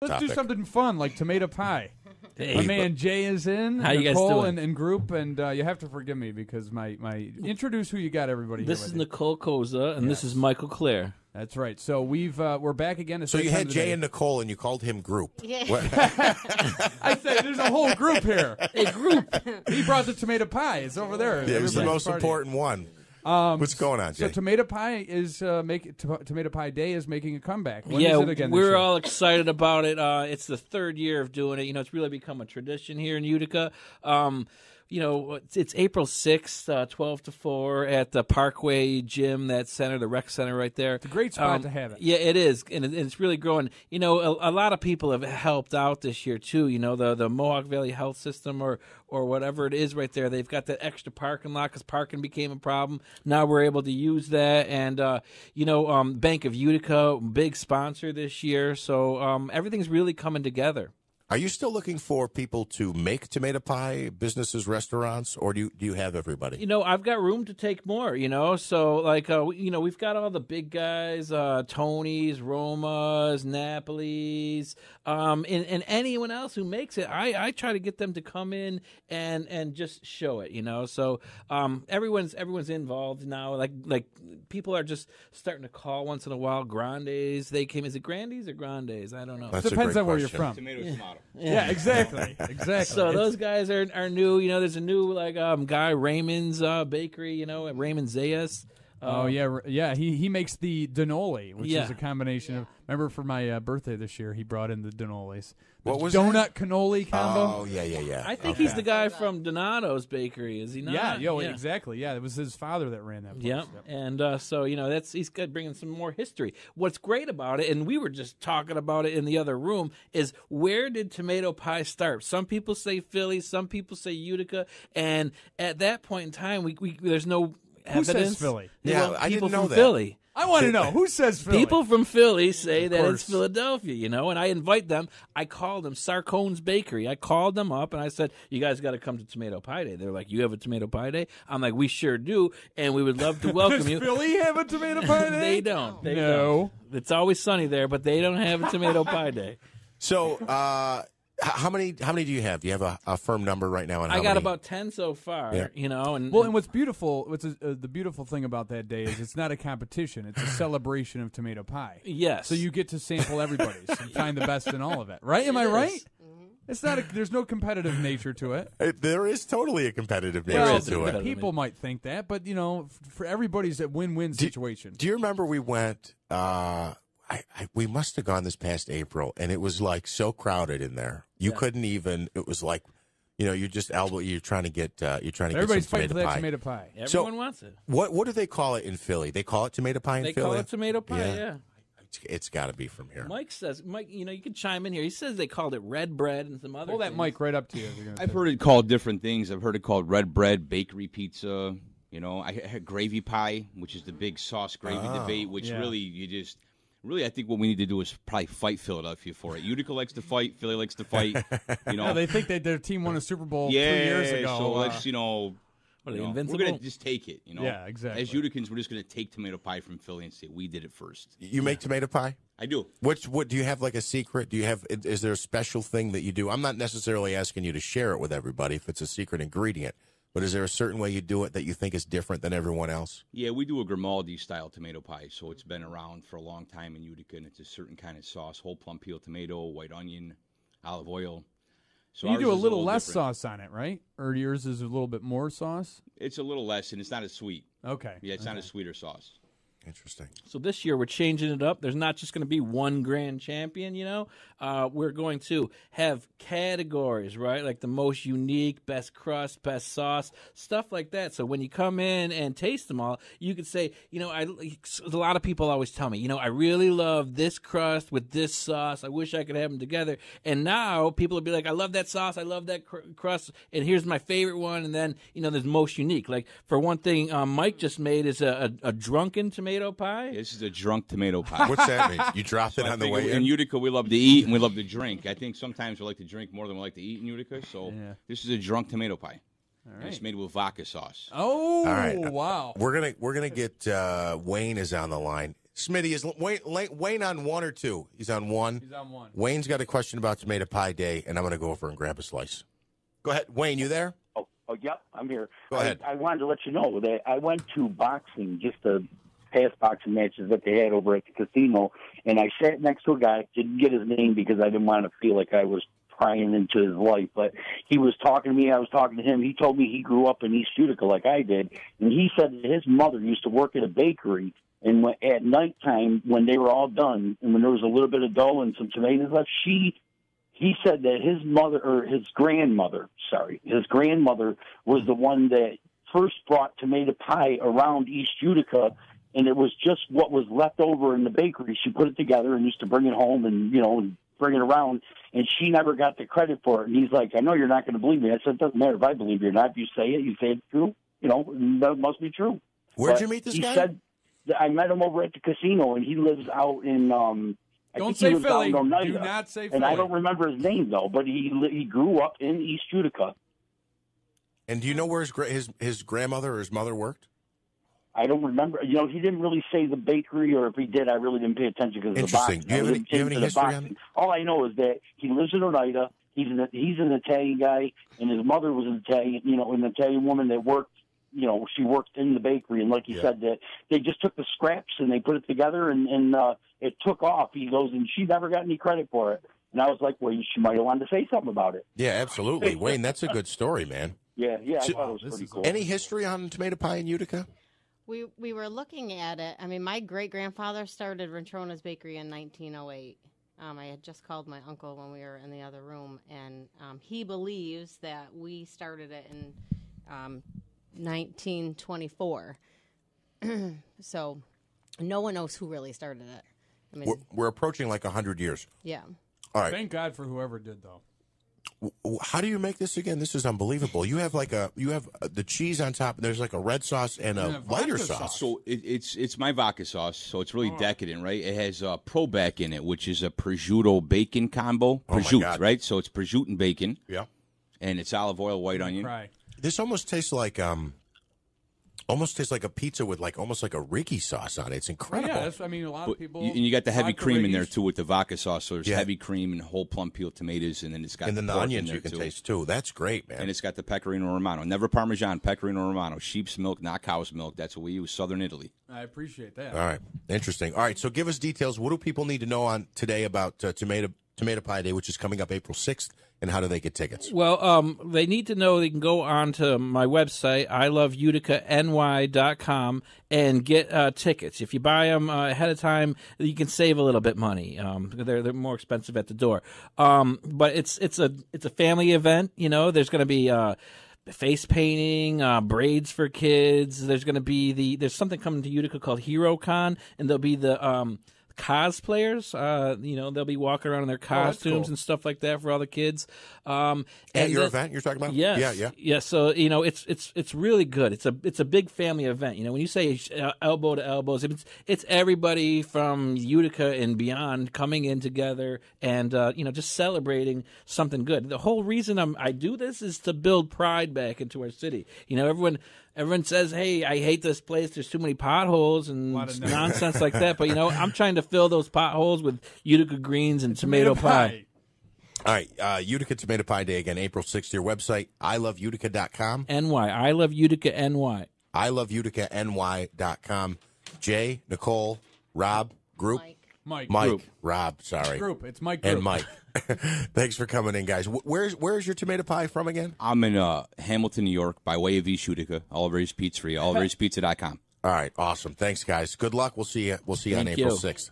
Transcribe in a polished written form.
Let's do something fun like tomato pie. Hey, my man Jay is in. How you guys Nicole doing? and group, and you have to forgive me because my introduce who you got, everybody. This here is with you. Nicole Koza, and this is Michael Clare. That's right. So we're back again. So you had Jay and Nicole, and you called him Group. Yeah. I said there's a whole group here. A group. He brought the tomato pie. It's over there. It was the most important one. What's going on, Jay? So Tomato Pie is Tomato Pie Day is making a comeback. When yeah, is it again? we're all excited about it. It's the third year of doing it. You know, it's really become a tradition here in Utica. You know, it's April 6th, 12 to 4 at the Parkway Gym, that center, the rec center right there. It's a great spot to have it. Yeah, it is, and it's really growing. You know, a lot of people have helped out this year, too. You know, the Mohawk Valley Health System or whatever it is right there, they've got that extra parking lot because parking became a problem. Now we're able to use that, and, you know, Bank of Utica, big sponsor this year, so everything's really coming together. Are you still looking for people to make tomato pie, businesses, restaurants, or do you have everybody? You know, I've got room to take more, you know. So, like, you know, we've got all the big guys, Tony's, Roma's, Napoli's, and anyone else who makes it. I try to get them to come in and just show it, you know. So everyone's involved now. Like people are just starting to call once in a while. Grandes, they came. Is it Grandes or Grandes? I don't know. That's Depends a on great where you're question. from. Tomato. Yeah, exactly. So those guys are new. You know, there's a new guy, Raymond's Bakery. You know, Raymond Zayas. Oh yeah. He makes the Denoli, which Yeah. is a combination of. Remember for my birthday this year, he brought in the Denolis. What was donut that? cannoli combo? Oh, yeah. I think he's the guy from Donato's Bakery, is he not? Yeah, exactly. Yeah, it was his father that ran that place. Yep. And so, you know, he's got bringing some more history. What's great about it, and we were just talking about it in the other room, is where did tomato pie start? Some people say Philly, some people say Utica, and at that point in time, we there's no Who evidence. says Philly? Yeah, Well, I people didn't know from that. Philly. I want to know who says Philly. People from Philly say that course. it's Philadelphia, you know, and I invite them. I called them Sarcone's Bakery. I called them up and I said, you guys got to come to Tomato Pie Day. They're like, you have a Tomato Pie Day? I'm like, we sure do, and we would love to welcome Does you. Philly have a tomato pie day? They don't. They No. don't. It's always sunny there, but they don't have a Tomato Pie Day. So, how many do you have? Do you have a firm number right now? On I how got many? about 10 so far, Yeah. you know. And What's beautiful, the beautiful thing about that day is it's not a competition; it's a celebration of tomato pie. yes. So you get to sample everybody's and find the best in all of it. Right? Am I right? It's not. There's no competitive nature to it. There is totally a competitive nature Well, to it. People might think that, but you know, for everybody's a win-win situation. Do you remember we went? We must have gone this past April, and it was like so crowded in there. You couldn't even. It was like, you know, you're just You're trying to get. Everybody's get some fighting for tomato that pie. tomato pie. Everyone wants it. What do they call it in Philly? They call it tomato pie in They Philly. call it Tomato Pie, Yeah. yeah. It's got to be from here. Mike, you know, you can chime in here. He says they called it red bread and some other Pull that things. mic right up to you. if you're gonna I've say- heard it called different things. I've heard it called red bread, bakery pizza. You know, I had gravy pie, which is the big sauce gravy debate, which yeah. really, I think what we need to do is probably fight Philadelphia for it. Utica likes to fight. Philly likes to fight. You know, Yeah, they think that their team won a Super Bowl 2 yeah, years ago. so let's, you know, What are they, we're invincible? going to just take it, you know. Yeah, exactly. As Uticans, we're just going to take tomato pie from Philly and say we did it first. You make tomato pie? I do. What do you have, like a secret? Do you have? Is there a special thing that you do? I'm not necessarily asking you to share it with everybody if it's a secret ingredient, but is there a certain way you do it that you think is different than everyone else? Yeah, we do a Grimaldi-style tomato pie, so it's been around for a long time in Utica, and it's a certain kind of sauce, whole plum peel tomato, white onion, olive oil. So you ours do a is little less different. sauce on it, right? Or yours is a little bit more sauce? It's a little less, and it's not as sweet. Okay. Yeah, it's not a sweeter sauce. Interesting. So this year we're changing it up. There's not just going to be one grand champion, you know. We're going to have categories, right? Like the most unique, best crust, best sauce, stuff like that. So when you come in and taste them all, you could say, you know, a lot of people always tell me, you know, I really love this crust with this sauce. I wish I could have them together. And now people will be like, I love that sauce. I love that crust. And here's my favorite one. And then, you know, there's most unique. Like for one thing, Mike just made is a drunken tomato pie. This is a drunk tomato pie. What's that mean? You drop So it I on the think way in in? Utica, we love to eat and we love to drink. I think sometimes we like to drink more than we like to eat in Utica. So this is a drunk tomato pie. And it's made with vodka sauce. Oh, All right. wow. We're gonna get Wayne is on the line. Smitty, is Wayne on 1 or 2? He's on 1. He's on 1. Wayne's got a question about Tomato Pie Day, and I'm going to go over and grab a slice. Go ahead. Wayne, you there? Oh, yep, I'm here. Go ahead. I wanted to let you know that I went to boxing, just the past boxing matches that they had over at the casino, and I sat next to a guy, didn't get his name because I didn't want to feel like I was prying into his life, but he was talking to me, I was talking to him. He told me he grew up in East Utica like I did, and he said that his mother used to work at a bakery, and at nighttime when they were all done, and when there was a little bit of dough and some tomatoes left, he said that his grandmother was the one that first brought tomato pie around East Utica, and it was just what was left over in the bakery. She put it together and used to bring it home and, bring it around, and she never got the credit for it. And he's like, I know you're not going to believe me. I said, it doesn't matter if I believe you or not. If you say it's true, that must be true. Where'd you meet this guy? He said, I met him over at the casino, and he lives out in, Don't say Philly. Do not say Philly. And I don't remember his name, though, but he grew up in East Utica. And do you know where his grandmother or his mother worked? I don't remember. He didn't really say the bakery, or if he did, I really didn't pay attention because of the boxing. Do you have any history on it? All I know is that he lives in Oneida. He's an Italian guy, and his mother was an Italian woman that worked. She worked in the bakery, and like he said, that they just took the scraps and they put it together, and it took off. He goes, and she never got any credit for it. And I was like, well, she might have wanted to say something about it. Yeah, absolutely, Wayne. That's a good story, man. Yeah, I thought it was pretty cool. Any history on tomato pie in Utica? We were looking at it. I mean, my great-grandfather started Rentrona's Bakery in 1908. I had just called my uncle when we were in the other room, and he believes that we started it in 1924. So no one knows who really started it. I mean, We're approaching like 100 years. Yeah. All right. Thank God for whoever did, though. How do you make this again? This is unbelievable. You have the cheese on top, and there's like a red sauce and a lighter sauce. So it's my vodka sauce, so it's really decadent, right? It has Probac in it, which is a prosciutto bacon combo. Prosciutto, right? So it's prosciutto and bacon. Yeah. And it's olive oil, white onion. Right. This almost tastes like a pizza with almost like a Ricky sauce on it. It's incredible. Yeah, a lot of people. And you got the heavy cream in there Rickies. too with the vodka sauce. So there's heavy cream and whole plum peel tomatoes, and then it's got and then the pork onions in there you can too. taste too. That's great, man. And it's got the pecorino romano, never Parmesan, pecorino romano, sheep's milk, not cow's milk. That's what we use, Southern Italy. I appreciate that. All right, interesting. All right, so give us details. What do people need to know on today about Tomato Pie Day, which is coming up April 6th, and how do they get tickets? Well, they need to know they can go on to my website, iloveuticany.com, and get tickets. If you buy them ahead of time, you can save a little bit money. They're more expensive at the door. But it's a family event. There's going to be face painting, braids for kids. There's going to be there's something coming to Utica called HeroCon, and there'll be the cosplayers. They'll be walking around in their costumes and stuff like that for all the kids. At your event you're talking about? Yes. Yeah. So it's really good. It's a big family event. When you say elbow to elbows, it's everybody from Utica and beyond coming in together and just celebrating something good. The whole reason I do this is to build pride back into our city. Everyone says, hey, I hate this place. There's too many potholes and nonsense like that. But, I'm trying to fill those potholes with Utica greens and tomato pie. All right, Utica Tomato Pie Day again, April 6th. Your website, iloveutica.com. NY. I love Utica, NY. iloveuticany.com. Jay, Nicole, Rob, Group. Mike. Group. Rob, sorry. Group. It's Mike Group. And Mike. Thanks for coming in, guys. Where's your tomato pie from again? I'm in Hamilton, New York, by way of East Utica. Oliver's Pizzeria, oliverspizza.com. All right, awesome. Thanks, guys. Good luck. We'll see you on April 6th.